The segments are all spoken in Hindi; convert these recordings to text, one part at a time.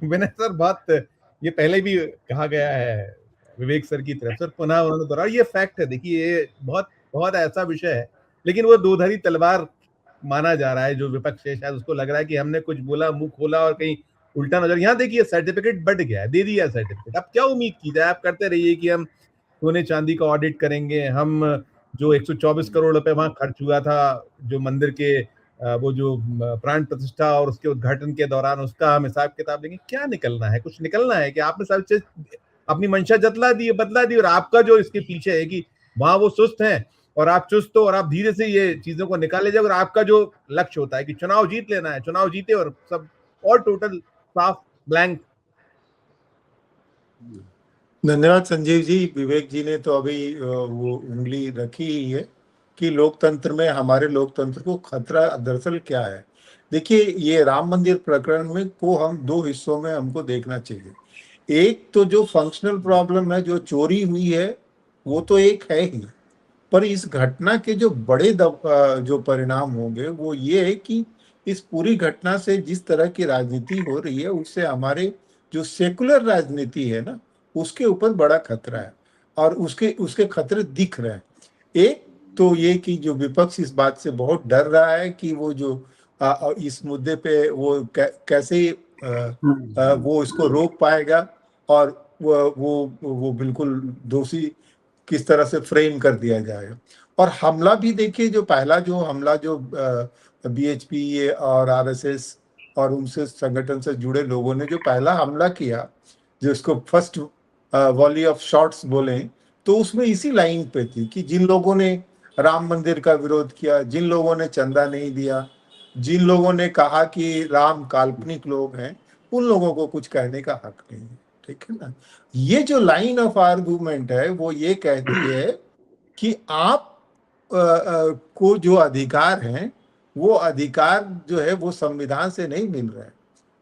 विनय सर, बात ये पहले भी कहा गया है विवेक सर की तरफ से, पुनः उन्होंने दोहराया, ये फैक्ट है। देखिए, ये बहुत बहुत ऐसा विषय है, लेकिन वो दोधारी तलवार माना जा रहा है। जो विपक्ष है, शायद उसको लग रहा है कि हमने कुछ बोला, मुंह खोला और कहीं उल्टा नजर। यहाँ देखिए, सर्टिफिकेट बट गया है, दे दिया सर्टिफिकेट। अब क्या उम्मीद की जाए? आप करते रहिए कि हम सोने चांदी का ऑडिट करेंगे, हम जो 124 करोड़ रुपए वहां खर्च हुआ था जो मंदिर के वो जो प्राण प्रतिष्ठा और उसके उद्घाटन के दौरान, उसका हम हिसाब किताब लेंगे। क्या निकलना है? कुछ निकलना है कि आपने सब चीज अपनी मंशा जतला दी, बदला दी, और आपका जो इसके पीछे है कि वहां वो सुस्त है और आप चुस्त हो, और आप धीरे से ये चीजों को निकाले जाए, और आपका जो लक्ष्य होता है कि चुनाव जीत लेना है, चुनाव जीते और सब और टोटल साफ ब्लैंक। धन्यवाद संजीव जी। विवेक जी ने तो अभी वो उंगली रखी ही है कि लोकतंत्र में, हमारे लोकतंत्र को खतरा दरअसल क्या है। देखिए, ये राम मंदिर प्रकरण में को हम दो हिस्सों में हमको देखना चाहिए। एक तो जो फंक्शनल प्रॉब्लम है, जो चोरी हुई है, वो तो एक है ही, पर इस घटना के जो बड़े जो परिणाम होंगे वो ये है कि इस पूरी घटना से जिस तरह की राजनीति हो रही है, उससे हमारे जो सेकुलर राजनीति है ना, उसके ऊपर बड़ा खतरा है, और उसके उसके खतरे दिख रहे हैं। एक तो ये कि जो विपक्ष इस बात से बहुत डर रहा है कि वो जो इस मुद्दे पे वो कैसे वो इसको रोक पाएगा, और वो बिल्कुल दोषी किस तरह से फ्रेम कर दिया जाएगा। और हमला भी देखिए, जो पहला जो हमला जो बीएचपी और आरएसएस और उनसे संगठन से जुड़े लोगों ने जो पहला हमला किया, जो इसको फर्स्ट वॉली ऑफ शॉट्स बोले, तो उसमें इसी लाइन पे थी कि जिन लोगों ने राम मंदिर का विरोध किया, जिन लोगों ने चंदा नहीं दिया, जिन लोगों ने कहा कि राम काल्पनिक लोग हैं, उन लोगों को कुछ कहने का हक नहीं है। ठीक है ना। ये जो लाइन ऑफ आर्गुमेंट है वो ये कहती है कि आप को जो अधिकार हैं, वो अधिकार जो है वो संविधान से नहीं मिल रहे हैं।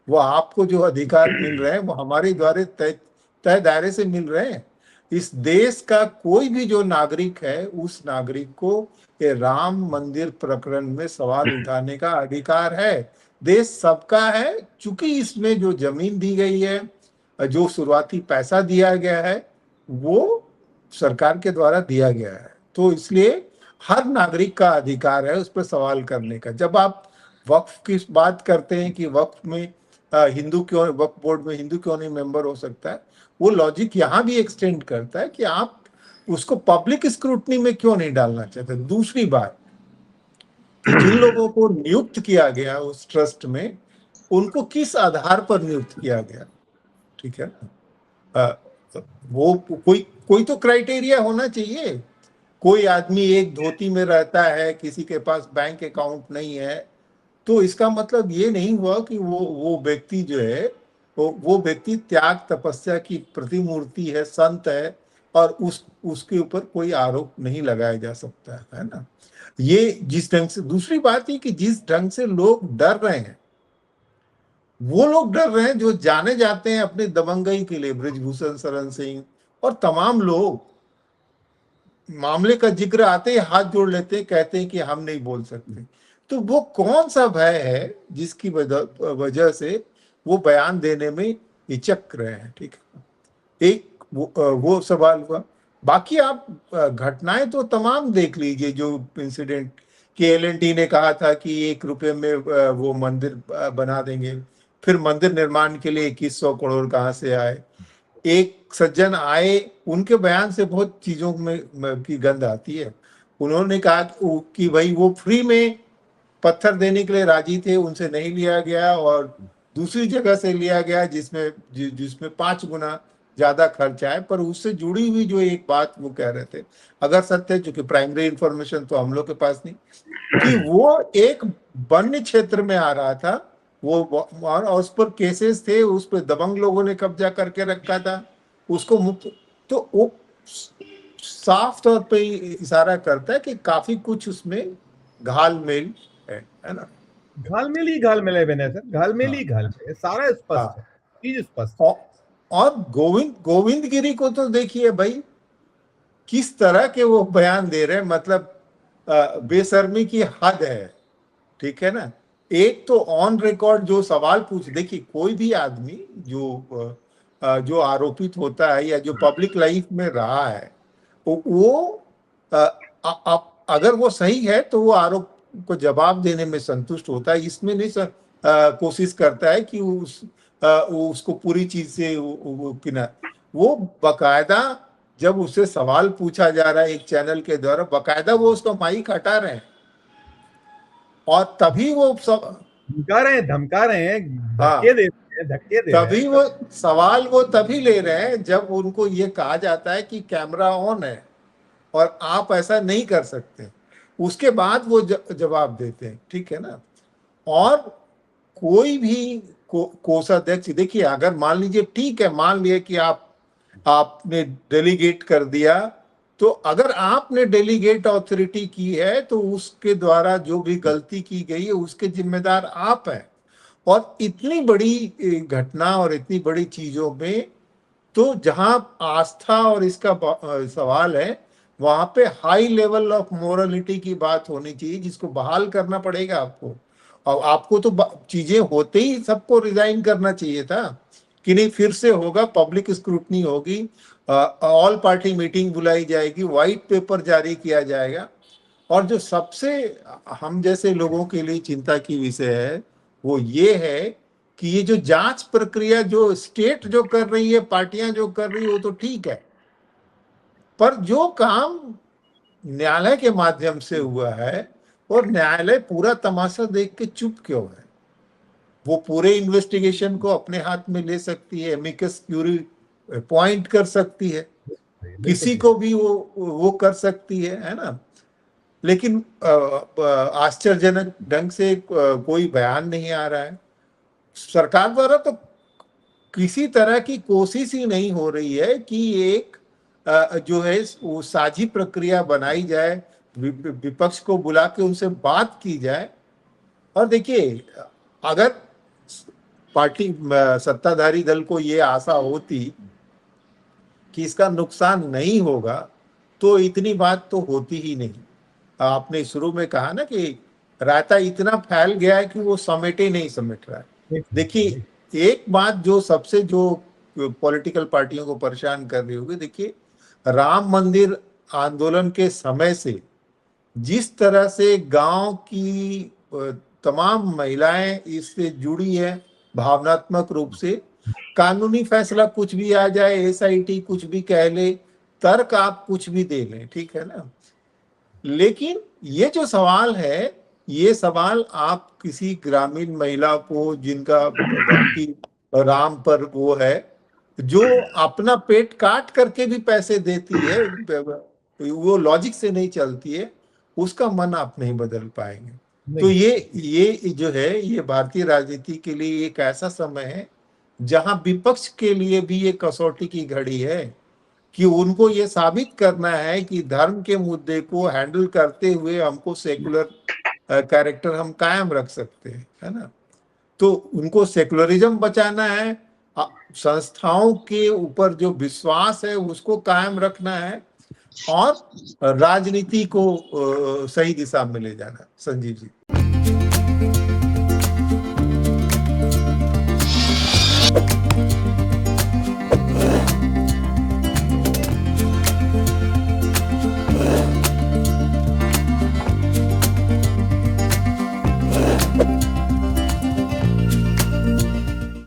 वो आपको जो अधिकार मिल रहे हैं वो हमारे द्वारा तय तय दायरे से मिल रहे हैं। इस देश का कोई भी जो नागरिक है, उस नागरिक को ये राम मंदिर प्रकरण में सवाल उठाने का अधिकार है। देश सबका है, चूंकि इसमें जो जमीन दी गई है, जो शुरुआती पैसा दिया गया है, वो सरकार के द्वारा दिया गया है, तो इसलिए हर नागरिक का अधिकार है उस पर सवाल करने का। जब आप वक्फ की बात करते हैं कि वक्फ में हिंदू क्यों, वक्फ बोर्ड में हिंदू क्यों नहीं मेंबर हो सकता है, वो लॉजिक यहाँ भी एक्सटेंड करता है कि आप उसको पब्लिक स्क्रूटनी में क्यों नहीं डालना चाहते। दूसरी बात कि जिन लोगों को नियुक्त किया गया उस ट्रस्ट में, उनको किस आधार पर नियुक्त किया गया। ठीक है, वो कोई कोई तो क्राइटेरिया होना चाहिए। कोई आदमी एक धोती में रहता है, किसी के पास बैंक अकाउंट नहीं है, तो इसका मतलब ये नहीं हुआ कि वो व्यक्ति जो है, वो व्यक्ति त्याग तपस्या की प्रतिमूर्ति है, संत है, और उसके ऊपर कोई आरोप नहीं लगाया जा सकता है ना। ये जिस ढंग से, दूसरी बात है कि जिस ढंग से लोग डर रहे हैं, वो लोग डर रहे हैं जो जाने जाते हैं अपने दबंगई के लिए, बृजभूषण शरण सिंह और तमाम लोग मामले का जिक्र आते ही हाथ जोड़ लेते हैं, कहते हैं कि हम नहीं बोल सकते। तो वो कौन सा भय है जिसकी वजह से वो बयान देने में हिचक रहे हैं। ठीक है, एक वो सवाल हुआ। बाकी आप घटनाएं तो तमाम देख लीजिए, जो इंसिडेंट कि एल&टी ने कहा था कि 1 रुपए में वो मंदिर बना देंगे, फिर मंदिर निर्माण के लिए 2100 करोड़ कहाँ से आए। एक सज्जन आए, उनके बयान से बहुत चीजों में की गंध आती है। उन्होंने कहा कि भाई वो फ्री में पत्थर देने के लिए राजी थे, उनसे नहीं लिया गया, और दूसरी जगह से लिया गया जिसमें 5 गुना ज्यादा खर्च आए। पर उससे जुड़ी हुई जो एक बात वो कह रहे थे, अगर सत्य है, चूंकि प्राइमरी इंफॉर्मेशन तो हम लोग के पास नहीं, कि वो एक वन्य क्षेत्र में आ रहा था, वो और उस पर केसेस थे, उस पर दबंग लोगों ने कब्जा करके रखा था, उसको मुक्त। तो वो साफ तौर पे इशारा करता है कि काफी कुछ उसमें घालमेल है ना। घालमेल ही घालमेल है विनय सर, घालमेल ही हाँ, घालमेल है, सारा स्पष्ट है, हाँ। चीज स्पष्ट है। और, और गोविंद गिरी को तो देखिए भाई, किस तरह के वो बयान दे रहे हैं, मतलब बेशर्मी की हद है। ठीक है ना। एक तो ऑन रिकॉर्ड जो सवाल पूछ, देखिए कोई भी आदमी जो आरोपित होता है या जो पब्लिक लाइफ में रहा है, वो अगर वो सही है तो वो आरोप को जवाब देने में संतुष्ट होता है, इसमें नहीं कोशिश करता है कि वो उसको पूरी चीज से वो बकायदा जब उससे सवाल पूछा जा रहा है एक चैनल के द्वारा, बकायदा वो उसका माइक हटा रहे हैं और तभी वो सब धमका रहे हैं, हाँ, धक्के दे रहे तभी हैं। वो सवाल वो तभी ले रहे हैं जब उनको ये कहा जाता है कि कैमरा ऑन है और आप ऐसा नहीं कर सकते, उसके बाद वो जवाब देते हैं, ठीक है ना। और कोई भी कोषाध्यक्ष, देखिए अगर मान लीजिए, ठीक है, मान लिया कि आपने डेलीगेट कर दिया, तो अगर आपने डेलीगेट अथॉरिटी की है तो उसके द्वारा जो भी गलती की गई है उसके जिम्मेदार आप हैं। और इतनी बड़ी घटना और इतनी बड़ी चीजों में तो जहां आस्था और इसका सवाल है, वहां पे हाई लेवल ऑफ मोरलिटी की बात होनी चाहिए, जिसको बहाल करना पड़ेगा आपको। और आपको तो चीजें होते ही सबको रिजाइन करना चाहिए था कि नहीं, फिर से होगा, पब्लिक स्क्रूटनी होगी, ऑल पार्टी मीटिंग बुलाई जाएगी, व्हाइट पेपर जारी किया जाएगा। और जो सबसे हम जैसे लोगों के लिए चिंता की विषय है वो ये है कि ये जो जांच प्रक्रिया जो स्टेट जो कर रही है, पार्टियां जो कर रही है, वो तो ठीक है, पर जो काम न्यायालय के माध्यम से हुआ है और न्यायालय पूरा तमाशा देख के चुप क्यों है? वो पूरे इन्वेस्टिगेशन को अपने हाथ में ले सकती है, एमिकस क्यूरी अपॉइंट कर सकती है, बिल्कुल किसी ठीक। को भी वो कर सकती है ना। लेकिन आश्चर्यजनक ढंग से कोई बयान नहीं आ रहा है सरकार द्वारा, तो किसी तरह की कोशिश ही नहीं हो रही है कि एक जो है वो साझी प्रक्रिया बनाई जाए, विपक्ष को बुला के उनसे बात की जाए। और देखिए, अगर पार्टी सत्ताधारी दल को ये आशा होती कि इसका नुकसान नहीं होगा तो इतनी बात तो होती ही नहीं। आपने शुरू में कहा ना कि रायता इतना फैल गया है कि वो समेटे नहीं समेट रहा है। देखिए, एक बात जो सबसे जो पॉलिटिकल पार्टियों को परेशान कर रही होगी, देखिए राम मंदिर आंदोलन के समय से जिस तरह से गांव की तमाम महिलाएं इससे जुड़ी है भावनात्मक रूप से, कानूनी फैसला कुछ भी आ जाए, एसआईटी कुछ भी कह ले, तर्क आप कुछ भी दे लें, ठीक है ना, लेकिन ये जो सवाल है, ये सवाल आप किसी ग्रामीण महिला को जिनका भक्ति राम पर वो है, जो अपना पेट काट करके भी पैसे देती है, वो लॉजिक से नहीं चलती है, उसका मन आप नहीं बदल पाएंगे। तो ये जो है, ये भारतीय राजनीति के लिए एक ऐसा समय है जहां विपक्ष के लिए भी ये कसौटी की घड़ी है कि उनको ये साबित करना है कि धर्म के मुद्दे को हैंडल करते हुए हमको सेकुलर कैरेक्टर हम कायम रख सकते हैं, है ना। तो उनको सेकुलरिज्म बचाना है, संस्थाओं के ऊपर जो विश्वास है उसको कायम रखना है, और राजनीति को सही दिशा में ले जाना। संजीव जी।